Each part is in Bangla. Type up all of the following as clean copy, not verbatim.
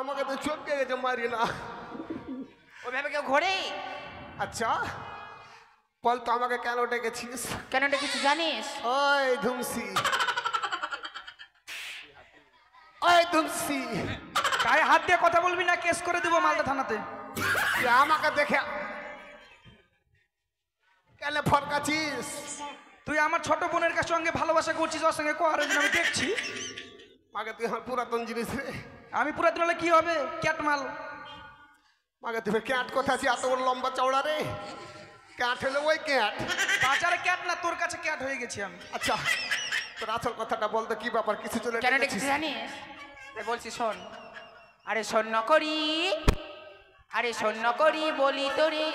আমাকে তো চমকে গেছে, মারি না। ওইভাবে কেউ ঘোরে? আচ্ছা বল তো আমাকে কেন ডেকেছিস? কেন ডেকেছি জানিস? ওই ধুমসি, ওই ধুমসি, গায়ে হাত দিয়ে কথা বলবি না, কেস করে দেবো মালদা থানাতে। আমাকে দেখে কেন ফরকাছিস? তুই আমার ছোট বোনের কাছে সঙ্গে ভালোবাসা করছিস, ওর সঙ্গে কোয়ারের জন্য আমি দেখছি। মাকে তুই আমার পুরাতন জিনিস রে। আমি পুরাতন হলে কি হবে? ক্যাট মাল। মাকে তুমি ক্যাট কথা আছে, এত বড় লম্বা চওড়া রে। ক্যাট হলো ওই ক্যাট। বাজারে ক্যাট না, তোর কাছে ক্যাট হয়ে গেছি আমি। আচ্ছা তোর আসল কথাটা বলতো, কি ব্যাপার? কিছু চলে কেন ডেকেছি জানিস? বলছি শোন। আরে শোন করি, আরে শোন করি বলি তোরে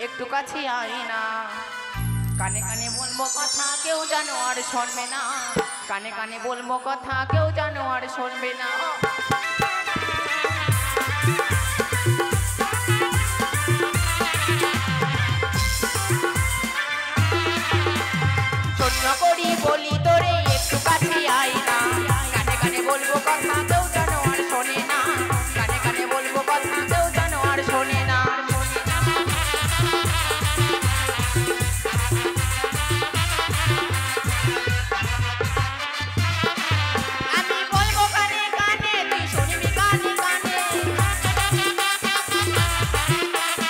একটু কাছে আয় না। কানে কানে বলবো কথা কেউ জানো আর শুনবে না। কানে কানে বলবো কথা কেউ জানো আর শুনবে না। শোন করি বলি তোরে একটু কাছে আয় না। কানে কানে বলবো কথা কেউ জানো আর শোনে না। কানে কানে বলবো কথা কেউ জানো আর শোনে না। আমি বলবো কানে কানে তুই শুনবি কানে কানে।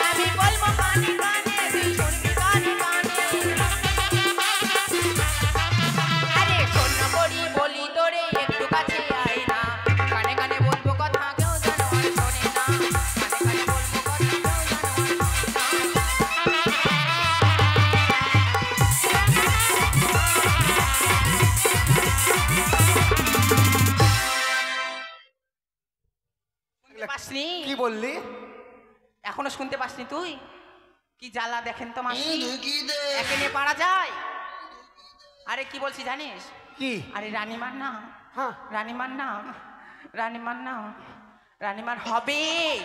আমি বলবো কানে কানে তুই শুনবি কানে কানে। আরে শোন করি বলি তোরে একটু কাছে আয় না। কানে কানে বলবো কথা কেউ জানো আর শোনে না। কানে কানে বলবো কথা কেউ জানো আর শুনতে পাসনি? কি বললি? এখনো শুনতে পাসনি তুই? কি জ্বালা দেখেন তো মাসি, একে নিয়ে পারা যায়? আরে কি বলছি জানিস? কি? আরে রানীমার না, হ্যাঁ রানীমার না, রানীমার না, রানীমার হবে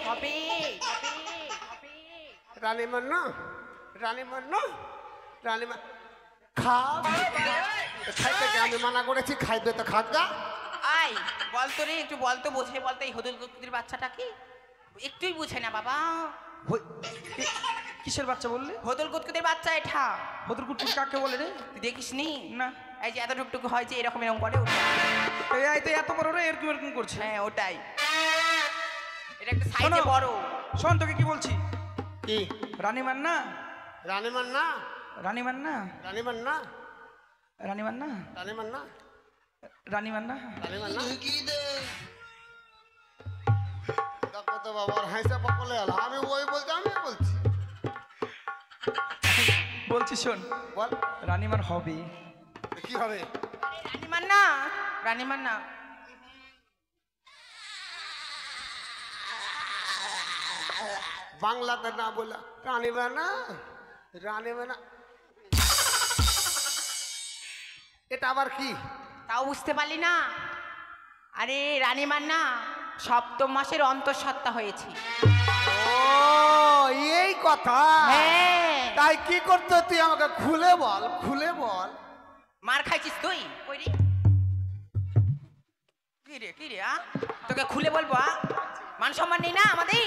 হবে হবে হবে। রানীমার না, রানীমার না, রানীমার খাইতে কে আমি মানা করেছি? খাইবে তো খাগা। আই বলতো রে, একটু বলতো, বোঝে বলতো। এই হদুল কুকুরের বাচ্চাটা কি একটুই বুঝে না বাবা। কিসের বাচ্চা বললি? হদুল কুকুরের বাচ্চা এটা। হদুর কুটুর কাকে বলে রে? তুই দেখিস নি? না। এই যে এত টুকটুকু হয় যে এরকম এরকম করে ওটা। এই তো এত বড় রে, এরকম এরকম করছে। হ্যাঁ ওটাই, এটা একটা সাইজে বড়। শোন তোকে কি বলছি। কি? রানীমান না, রানীমার না, রানীমান না, রানীমার না, রানীমান না, রানীমার না, রানীমান না, রানীমার না। দেখো তো বাবার হাইসা পকলে আলো। আমি ওই বলছি, আমি বলছি। বলছি শোন, বল রানীমান হবে। কি হবে? রানীমার না, রানীমার না। বাংলাতে না বলা রানীমার না, রানীমার না। এটা আবার কি? তাও বুঝতে পারলি না? আরে রানীমার না, সপ্তম মাসের অন্তঃসত্ত্বা হয়েছে। ও এই কথা। হ্যাঁ। তাই কি করতে তুই আমাকে খুলে বল, খুলে বল। মার খাইছিস তুই? কই রে? কি রে কি রে? তোকে খুলে বলবো? মান সম্মান নেই না আমাদের?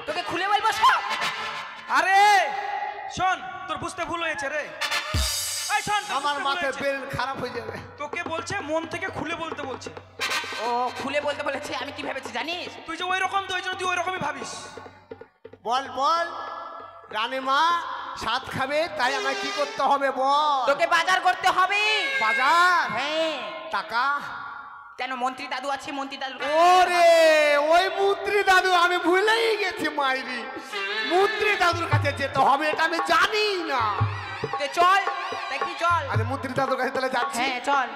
তোকে খুলে বলবো সব। আরে শোন, তোর বুঝতে ভুল হয়েছে রে। এই শোন, তোর আমার বুঝতে ভুল মাথায় হয়েছে। ব্রেন খারাপ হয়ে যাবে। তোকে বলছে মন থেকে খুলে বলতে বলছে। ও খুলে বলতে বলেছে, আমি কি ভেবেছি জানিস? তুই যে ওই রকম, তুই তুই ওই রকমই ভাবিস। বল বল, রানীমা সাত খাবে, তাই আমায় কি করতে হবে বল? তোকে বাজার করতে হবে। বাজার? হ্যাঁ। টাকা? কেন মন্ত্রী দাদু আছে, মন্ত্রী দাদু। ওরে ওই মন্ত্রী দাদু, আমি ভুলেই গেছি মাইরি। মন্ত্রী দাদুর কাছে যেতে হবে, এটা আমি জানি না। তে চল দেখি, চল। আরে মন্ত্রী দাদুর কাছে তাহলে যাচ্ছি। হ্যাঁ চল।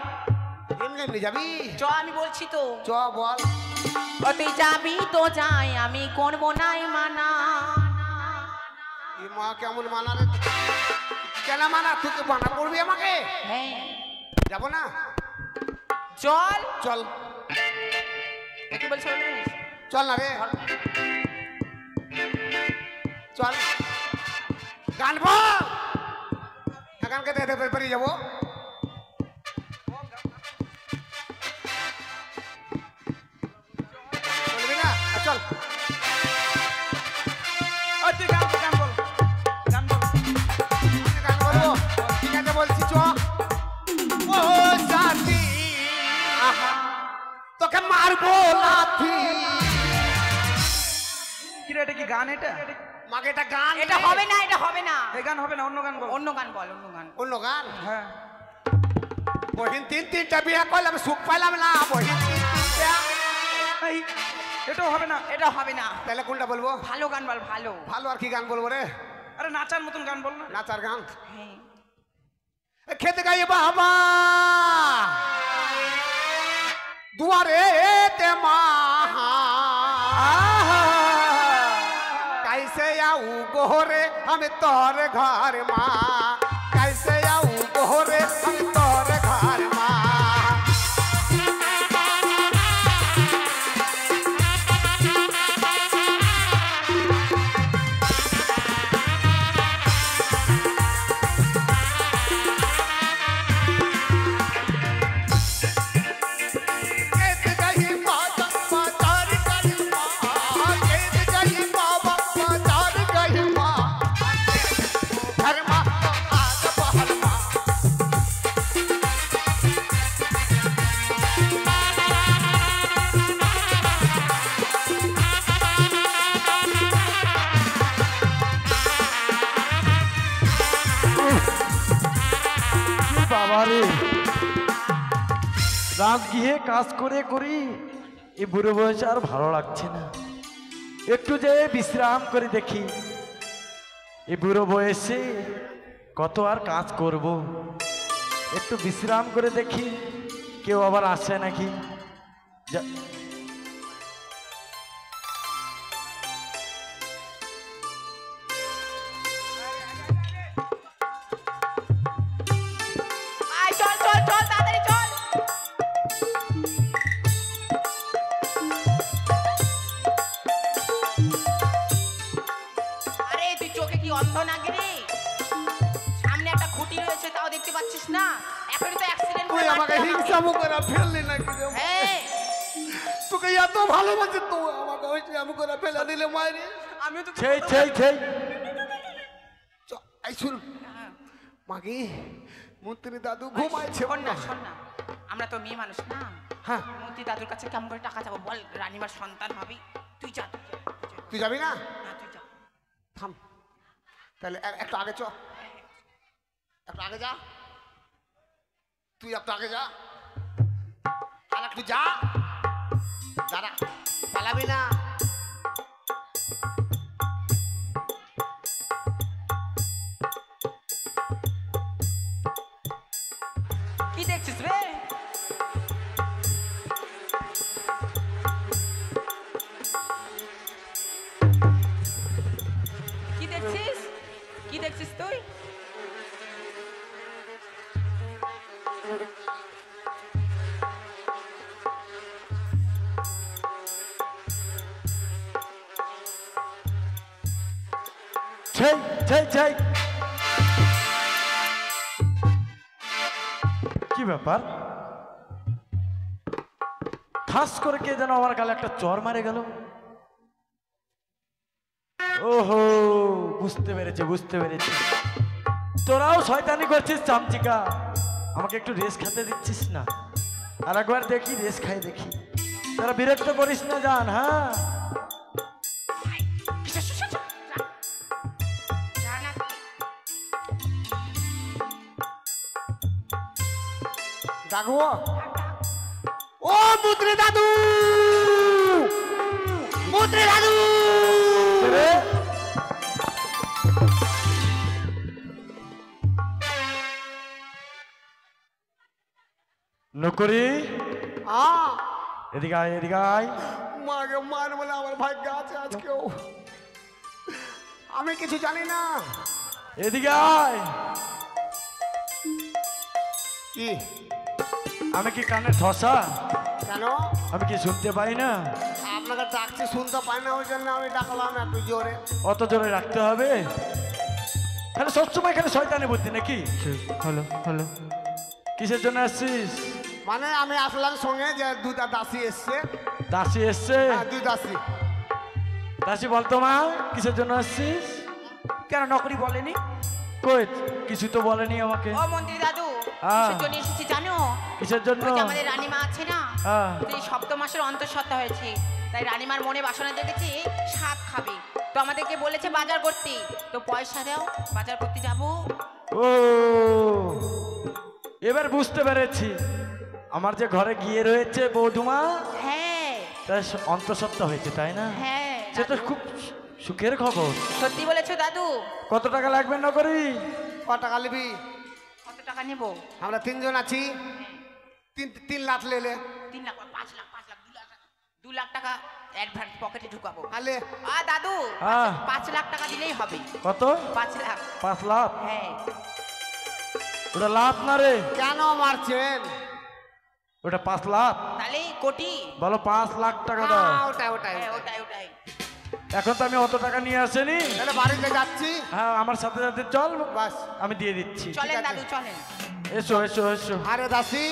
এমনি এমনি যাবি? চ আমি বলছি তো। চ বল। ও তুই যাবি তো যাই, আমি করবো নাই মানা। এ মা কেমন মানা রে? কেন মানা? তুই তো মানা করবি আমাকে? হ্যাঁ যাবো না? চল। চল কি বলছো? চল না রে, চল। গান বল, গানকে দেখতে বেরিয়ে যাবো। চলবি না? চল। ওই তুই গান বল, গান বল, গান বল। আমি গান বলবো ঠিক আছে বলছি চ ও সাথী তোকে মারবো লাথি কি রে, এটা কি গান? এটা মাকে এটা গান এটা হবে না, এটা হবে না। এই গান হবে না, অন্য গান বল। অন্য গান বল, অন্য গান। অন্য গান হ্যাঁ, বহিন তিনটা বিয়ে করলাম সুখ পাইলাম না বহিন তিনটা এই এটাও হবে না। এটা হবে না। তাহলে কোনটা বলবো ভালো গান বল, ভালো। ভালো আর কি গান বলবো রে আরে নাচার মতন গান বল না। নাচার গান হ্যাঁ। খেতে গাই বাবা দুয়ারে তে মা कैसे आऊ गोरे हम तोर घर माँ कैसे आऊ गोरे हम तोर घर माँ বাবারে রাত গিয়ে কাজ করে করি এই বুড়ো বয়সে আর ভালো লাগছে না, একটু যে বিশ্রাম করে দেখি। এই বুড়ো বয়সে কত আর কাজ করব, একটু বিশ্রাম করে দেখি কেউ আবার আসে নাকি। আয় চল চল চল, তাড়াতাড়ি চল। আরে তুই চোখে কি অন্ধ নাকি রে? সামনে একটা খুঁটি রয়েছে, তাও দেখতে পাচ্ছিস না? এখনই তো অ্যাক্সিডেন্ট তুই আমাকে হিংসামো করে ফেললি নাকি রে হ্যাঁ, তোকে এত ভালোবাসে তো আমাকে ওই আমি করে ফেলে দিলে মায়েরি আমিও তো সেই সেই সেই এই শুন মাগি মন্ত্রী দাদু ঘুমাইছে শোন না, শোন না, আমরা তো মেয়ে মানুষ না। হ্যাঁ মন্ত্রী দাদুর কাছে কেমন করে টাকা যাবো বল? রানীমার সন্তান হবি, তুই যা, তুই যা, তুই যাবি না না তুই যা। থাম তাহলে একটু আগে চ একটু আগে যা তুই একটু আগে যা আর একটু যা দাঁড়া পালাবি না কি দেখছিস রে? কি দেখছিস? কি দেখছিস তুই? সেই সেই সেই কি ব্যাপার, ঠাস করে কে যেন আমার গালে একটা চর মারে গেল। ওহো, বুঝতে পেরেছি বুঝতে পেরেছি, তোরাও শয়তানি করছিস চামচিকা, আমাকে একটু রেস খেতে দিচ্ছিস না। আর একবার দেখি, রেস খাই দেখি, তোরা বিরক্ত করিস না জান। হ্যাঁ যা না। ডাকবো ও মন্ত্রী দাদু মন্ত্রী দাদু রে, নকরি এদিকে আয়, এদিকে আয়। মাকে মান বলে আমার ভাগ্য আছে আজকেও আমি কিছু জানি না এদিকে আয়। কি আমি কি কানে ঠসা? কেন আমি কি শুনতে পাই না? আপনাকে ডাকছি শুনতে পাই না ওই জন্য আমি ডাকলাম একটু জোরে অত জোরে রাখতে হবে? তাহলে সবসময় এখানে শয়তানি বুদ্ধি নাকি? হলো হলো, কিসের জন্য আসছিস? মানে আমি আসলাম সঙ্গে যে দুটা দাসী এসছে দাসী এসছে? হ্যাঁ দুই দাসী দাসী বলতো মা কিসের জন্য আসছিস? কেন নকরি বলেনি? কই কিছু তো বলেনি আমাকে। ও মন্ত্রী দাদু, হ্যাঁ। কিসের জন্য এসেছি জানো? কিসের জন্য? ওই যে আমাদের রানীমা আছে না, হ্যাঁ। এই সপ্তম মাসের অন্তঃসত্ত্বা হয়েছে, তাই রানীমার মনে বাসনা জেগেছে শাক খাবে, তো আমাদেরকে বলেছে বাজার করতে, তো পয়সা দাও বাজার করতে যাবো। ও এবার বুঝতে পেরেছি, আমার যে ঘরে গিয়ে রয়েছে বৌধুমা, হ্যাঁ তার অন্তঃসত্ত্বা হয়েছে তাই না? হ্যাঁ সে তো দাদু। খুব সুখের খবর। সত্যি বলেছো দাদু। কত টাকা লাগবে নকরি? ক টাকা নিবি? কত টাকা নেব? আমরা 3 জন আছি, 3 লাখ লেলে। 3 লাখ, 5 লাখ, 5 লাখ, 2 লাখ, 2 লাখ টাকা অ্যাডভান্স পকেটে ঢুকাবো। আলে দাদু হ্যাঁ। 5 লাখ টাকা দিলেই হবে। কত? 5 লাখ। 5 লাখ? হ্যাঁ। ওটা লাভ না রে, কেন মারছেন? ওটা 5 লাখ। তাহলে কোটি। বলো 5 লাখ টাকা দাও। ওটাই ওটাই হ্যাঁ, ওটাই। ওটাই। এখন তো আমি অত টাকা নিয়ে আসেনি। তাহলে বাড়িতে যাচ্ছি, হ্যাঁ আমার সাথে সাথে চল, বাস। আমি দিয়ে দিচ্ছি। চলেন আছে। দাদু চলেন। এসো এসো এসো। আরে দাসি,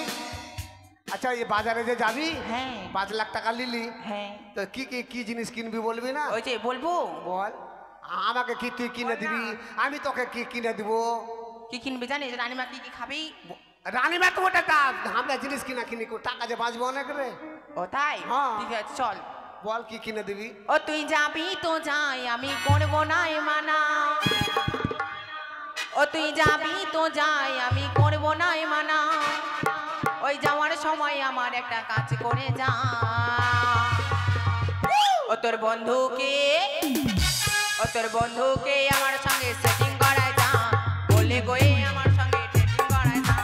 আচ্ছা এই বাজারে যে যাবি, হ্যাঁ 5 লাখ টাকা নিলি, হ্যাঁ। তো কি কি কি জিনিস কিনবি বলবি না? ওই যে বলবো। বল, আমাকে কি তুই কিনে দিবি, আমি তোকে কি কিনে দিব? কি কিনবি জানিস? রানীমা কি কি খাবি? রানীমা তো ওটা কাজ, আমরা জিনিস কিনা কিনি টাকা যে বাঁচবো অনেক রে। ও তাই? হ্যাঁ। ঠিক আছে চল। বল কি কিনে দিবি? ও তুই যাবি তো যাই, আমি করবো না এ মানা। ও তুই যাবি তো যাই, আমি করবো না এ মানা। ওই যাওয়ার সময় আমার একটা কাজ করে যা। ও তোর বন্ধুকে আমার সঙ্গে সেটিং করায় যা, বলে গয়ে আমার সঙ্গে সেটিং করায় যা।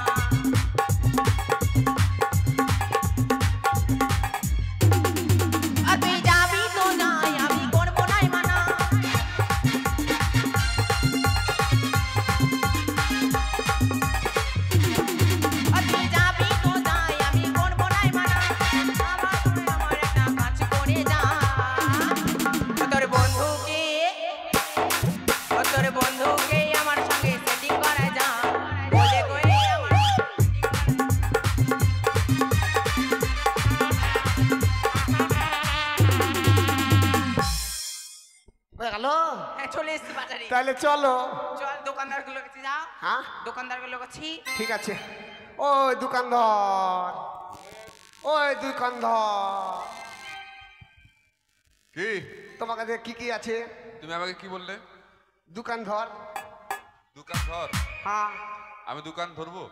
আর তুই যাবি তো যাই, আমি করবো না এ মানা। আর তুই যাবি তো যাই, আমি করবো না এ মানা। আমার একটা কাজ করে যা। ও তোর বন্ধুকে আমার সঙ্গে সেটিং করায় যা, বলে গয়ে আমার হয়ে গেল? হ্যাঁ চলে এসছি বাজারে। তাহলে চলো। চল দোকানদার গুলো কাছে যা। হ্যাঁ দোকানদার গুলো কাছে। ঠিক আছে। ওই দোকানদার, ওই দোকানদার, কি তোমার কাছে কি কি আছে? তুমি আমাকে কি বললে? দোকানদার। দোকান ধর। হ্যাঁ আমি দোকান ধরবো?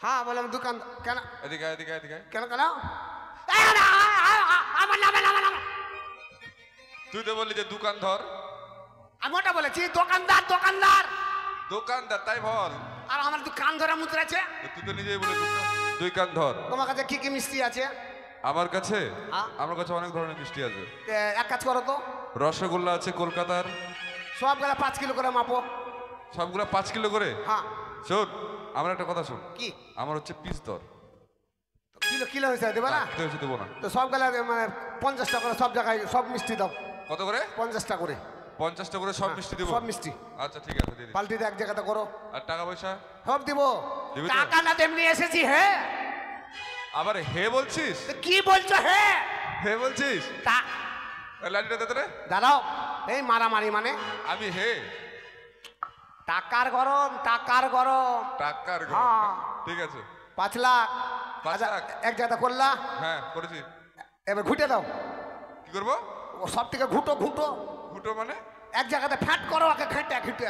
হ্যাঁ বললাম দোকান। কেন এদিকে এদিকে এদিকে। কেন কেন? এই, আরে, আমার নামে নামে নামে। তুই তো বললি যে দোকান ধর। আমি ওটা বলেছি দোকানদার দোকানদার। দোকানদার তাই বল। আর আমার তো কান ধরা মুদ্রা আছে। তুই তো নিজেই বলে দোকান ধর। তোমার কাছে কি কি মিষ্টি আছে? আমার কাছে হ্যাঁ। আমার কাছে অনেক ধরনের মিষ্টি আছে। এক কাজ করো তো, রসগোল্লা আছে কলকাতার, সবগুলা 5 কিলো করে মাপো। সবগুলা 5 কিলো করে। হ্যাঁ। শোন আমার একটা কথা শোন, কি? আমার হচ্ছে পিস দর। তো কিলো কিলো হিসাবে দেবে না? খেতে হচ্ছে দেবো না। তো সবগুলা মানে 50টা করে সব জায়গায় সব মিষ্টি দাও। কত করে? 50টা করে। 50টা করে সব হ্যাঁ, মিষ্টি দেবো? সব মিষ্টি। আচ্ছা ঠিক আছে দিয়ে দিচ্ছি। পাল্টি এক জায়গাতে করো। আর টাকা পয়সা? সব দিব। দিবি তো? টাকা না তেমনি এসেছি। হ্যাঁ আবার হে বলছিস? তো কি বলছো? হ্যাঁ হে বলছিস? তা লাঠিটা দে তো রে। দাঁড়াও, এই মারামারি মানে আমি হে টাকার গরম, টাকার গরম। টাকার গরম হ্যাঁ। না? ঠিক আছে 5 লাখ। 5 আচ্ছা, লাখ? এক জায়গাতে করলা, হ্যাঁ করেছি। এবার ঘুটে দাও। কি করবো? ও সব থেকে ঘুটো ঘুটো। ফুটো মানে? এক জায়গাতে ফ্যাট করো, ওকে খেটে খেটে।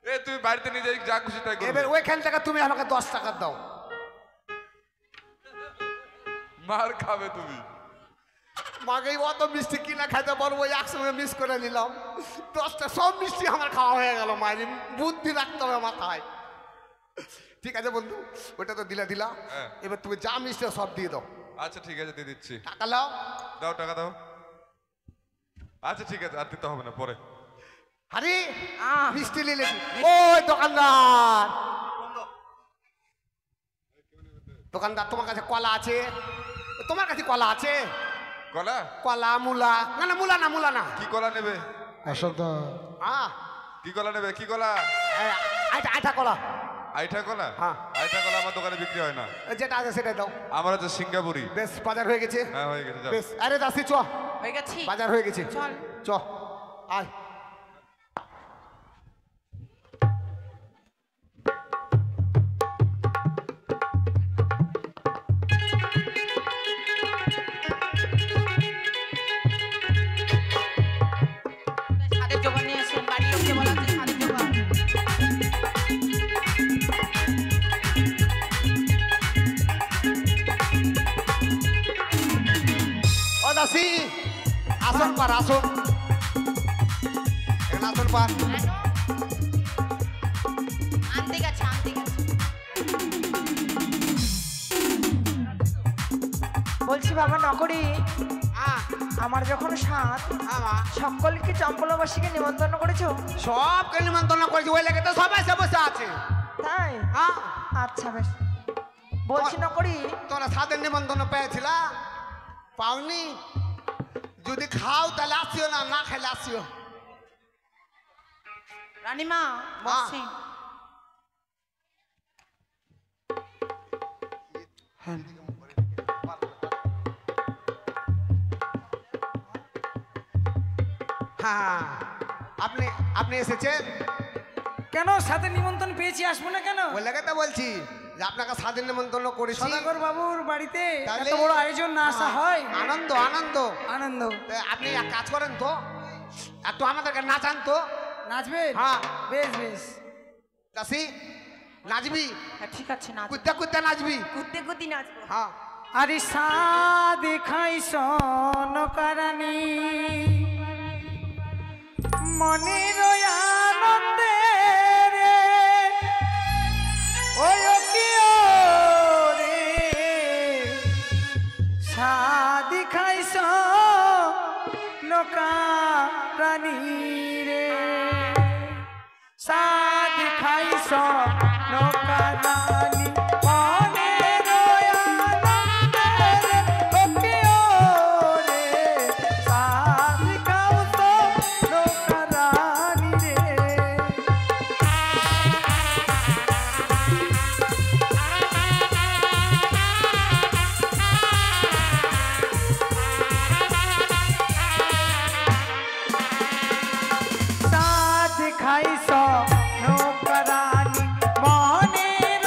এ তুই বাড়িতে নিয়ে যাই, যা খুশি তাই করবি। এবার ওইখান থেকে তুমি আমাকে 10 টাকা দাও। মার খাবে তুমি। মাকে অত মিষ্টি কিনা খাইতে পারবো, একসঙ্গে মিস করে নিলাম। 10টা সব মিষ্টি আমার খাওয়া হয়ে গেল। মায়ের বুদ্ধি রাখতে হবে মাথায়। ঠিক আছে বন্ধু, ওটা তো দিলা। হ্যাঁ। এবার তুমি যা মিষ্টি সব দিয়ে দাও। আচ্ছা ঠিক আছে দিয়ে দিচ্ছি। টাকা লাও। দাও টাকা দাও। আচ্ছা ঠিক আছে আর দিতে হবে না, পরে। আরে আহ। মিষ্টি নিলে ওই দোকানদার, দোকানদার তোমার কাছে কলা আছে? তোমার কাছে কলা আছে? কলা? কলা মূলা না না মূলা না মূলা না। কি কলা নেবে? কি কি কলা নেবে? কি কলা? আইটা কলা। আইঠা কলা হ্যাঁ। আইঠা কলা আমার দোকানে বিক্রি হয় না। যেটা আছে সেটাই দাও। আমার হচ্ছে সিঙ্গাপুরি। বেশ বাজার হয়ে গেছে। হ্যাঁ হয়ে গেছে, যাও। বেশ আরে দাসি চ, হয়ে গেছি বাজার হয়ে গেছে, চল চ আয়। ছাদের জোগাড় নিয়ে এসে বাড়ির লোককে বলা হচ্ছে ছাদের জোগাড়। ও দাসি আসন পার, আসন এখানে আসন পার। আনতে গেছে আনতে গেছে। বলছি বাবা নকরি, হ্যাঁ আমার যখন সাত আমা সকলকে চম্পলাবাসীকে নিমন্ত্রণ করেছো? সবকে নিমন্ত্রণ করেছি, ওই লেগে তো সবাই সে বসে আছে। তাই? হ্যাঁ আচ্ছা বেশ। বলছি নকরি, তোরা সাদের নিমন্ত্রণ পেয়েছিলা? পাওনি? যদি খাও তাহলে আসিও, না না খাইলে আসিও। রানীমা বসছি। হ্যাঁ আপনি আপনি এসেছেন? কেন সাথে নিমন্ত্রণ পেয়েছি, আসবো না কেন? ওই লেগে তো বলছি যে আপনাকে সাদের নিমন্ত্রণ করেছি। সদাগর বাবুর বাড়িতে তাহলে- এত বড় আয়োজন না আসা হয়? আনন্দ আনন্দ। আনন্দ। তা আপনি এক কাজ করেন তো, একটু আমাদেরকে নাচান তো। নাচবে? হ্যাঁ। বেশ বেশ। দাসি নাচবি? হ্যাঁ ঠিক আছে না কুত্তে কুত্তে নাচবি? কুত্তে কুত্তি নাচবো। হ্যাঁ আরে সাদ খাই সন কারানি মনের আনন্দে রে ওই কি রে সাদ খাই সন কারানি রে সাদ খাই সন কারানি মনের আনন্দে রে ও কি রে সাদ খাও সন কারানি রে। সাদ খাইছ নৌকরানি মনের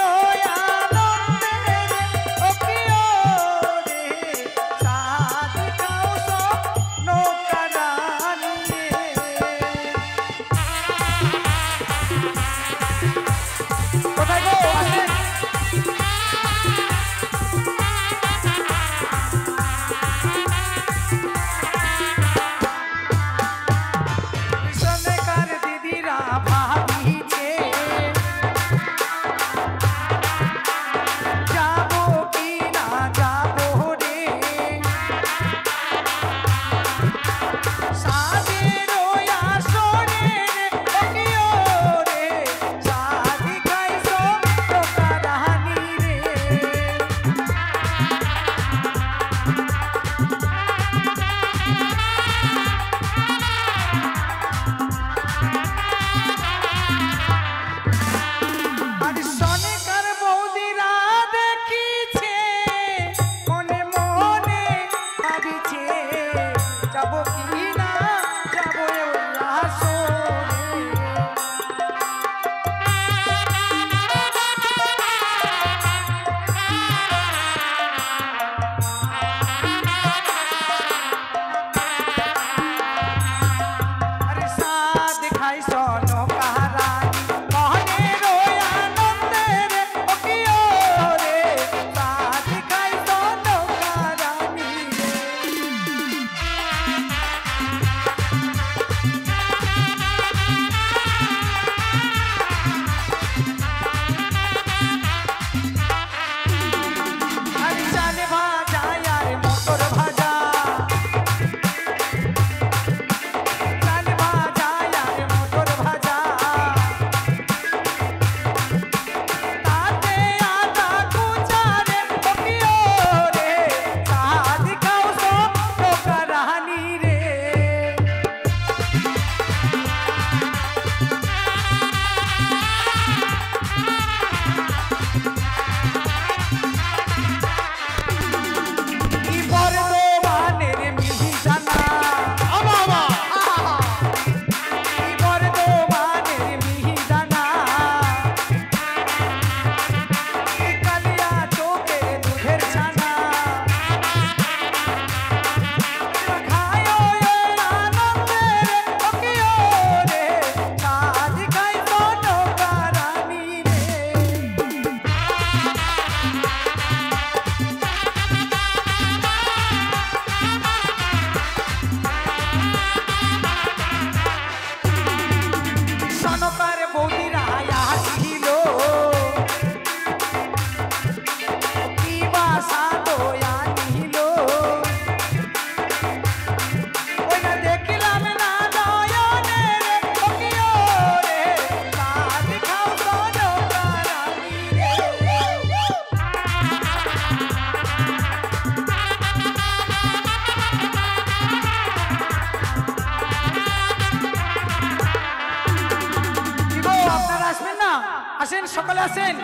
আসেন সকালে আসেন,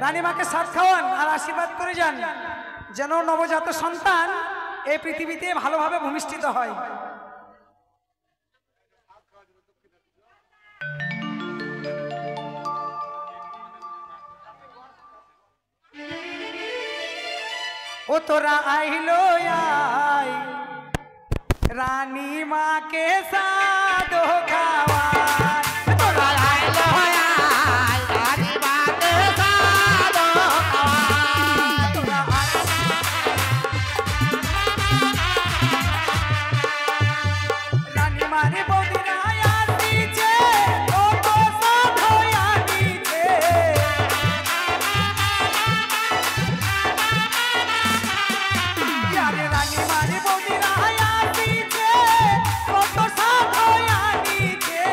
রানীমাকে সাথ খাওয়ান আর আশীর্বাদ করে যান, যেন নবজাত সন্তান এই পৃথিবীতে ভালোভাবে ভূমিষ্ঠিত হয়। ও তোরা আইলো আই রানী মাকে সাদো খাওয়ায়, তোরা আইলো আই রানী মাকে সাদো খাওয়ায়, তোরা রানী মারে বৌদিরা আসিছে, ও তো সাধো আনিছে, আরে রানী মারে বৌদিরা আসিছে, কত সাধো আনিছে,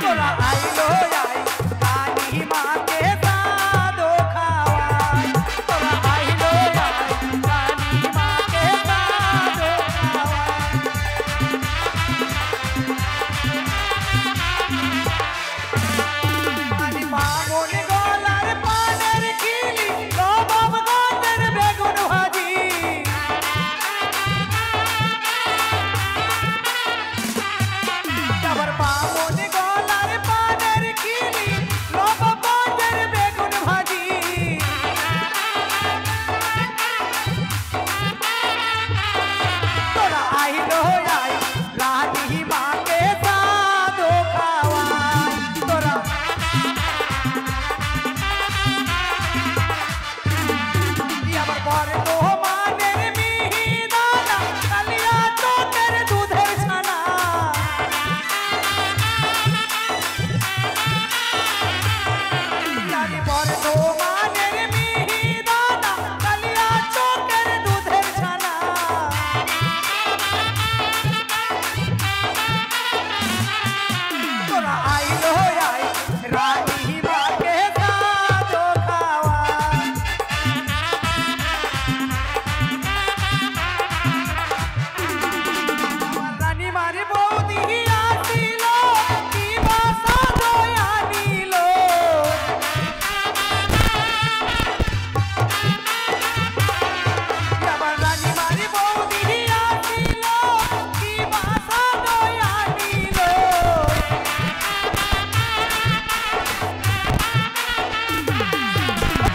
তোরা আইলো আই রানী মাকে সাদো খাওয়ায়, তোরা আইলো আই রানী মাকে সাদো খাওয়ায়। রানী মা মনে গলার পানের খিলি, নবাব গঞ্জের বেগুন ভাজি, আবার মা মনে গলার পানের খিলি, নবাব গঞ্জের বেগুন ভাজি, তোরা আইলো আই রানী মাকে সাদো খাওয়ায়, তোরা আবার পরে তো মানের মিহিদানা, কালিয়া চোখের দুধের ছানা, জানি পরে তো মানের মিহিদানা, কালিয়া চোখের দুধের ছানা, তোরা আইলো আই রানী মাকে সাদো খাওয়ায়, রানী মারি বৌদি আসিল, কি বাসা আনিল, আবার রানী মারি বৌদি আসিল, কি বাসা আনিল,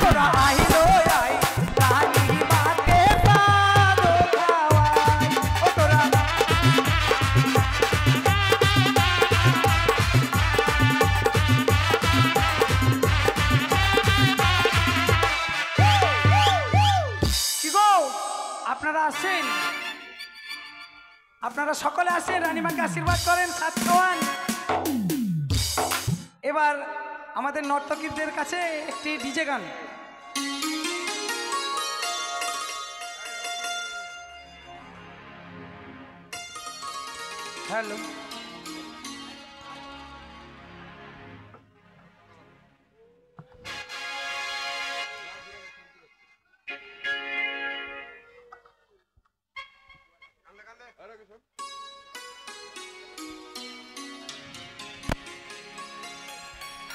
তোরা আইলো আই রানী মাকে সাদো খাওয়ায়, ও তোরা কি গো, আপনারা আসেন, আপনারা সকলে আসেন, রানীমাকে আশীর্বাদ করেন, সাথ খাওয়ান। এবার আমাদের নর্তকীদের কাছে একটি ডিজে গান। হ্যালো,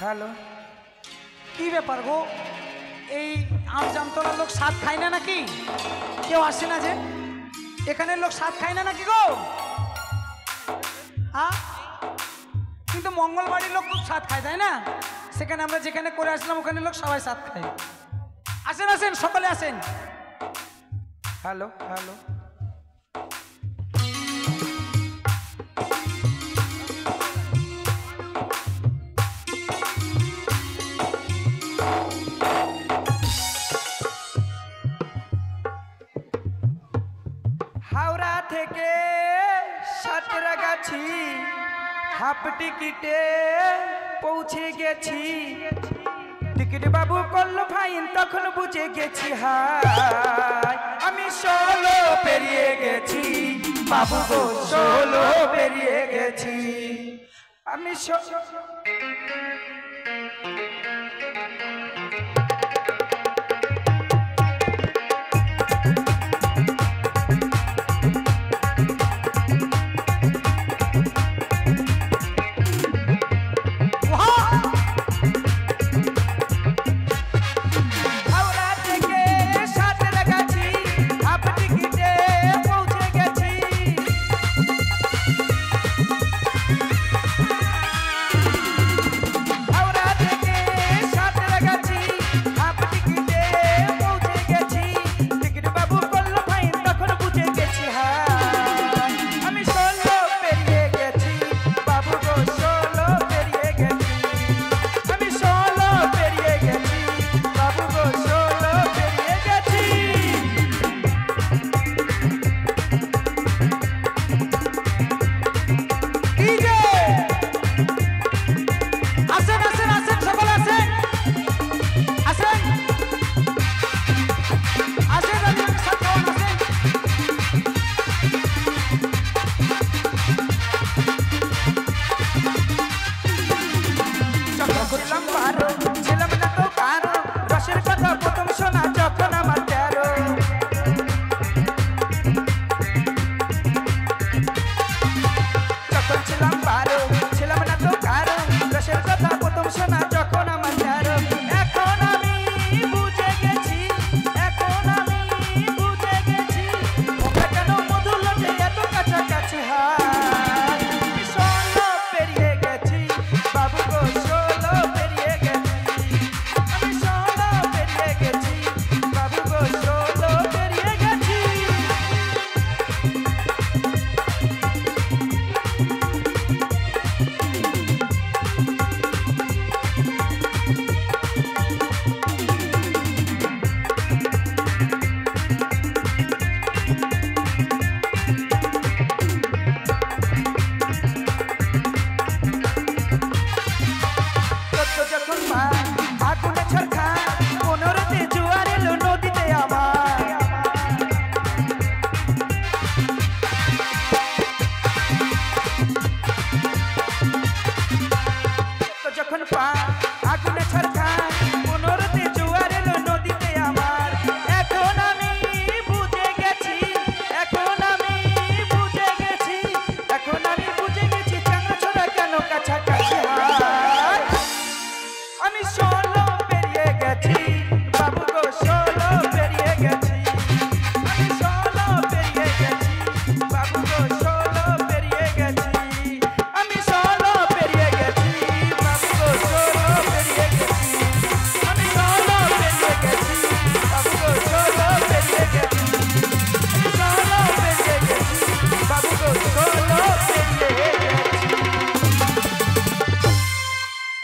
হ্যালো, কি ব্যাপার গো, এই আম জামতলার লোক সাত খায় না নাকি? কেউ আসে না যে? এখানের লোক সাত খায় না নাকি গো? হ্যাঁ, কিন্তু মঙ্গলবাড়ির লোক খুব সাত খায়, তাই না? সেখানে আমরা যেখানে করে আসলাম ওখানে লোক সবাই সাত খায়। আসেন আসেন, সকলে আসেন। হ্যালো হ্যালো, হাওড়া থেকে সাঁতরাগাছি হাফ টিকিটে পৌঁছে গেছি, টিকিট বাবু করলো ফাইন, তখন বুঝে গেছি হাই আমি 16 পেরিয়ে গেছি, বাবু গো 16 পেরিয়ে গেছি আমি।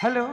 হ্যালো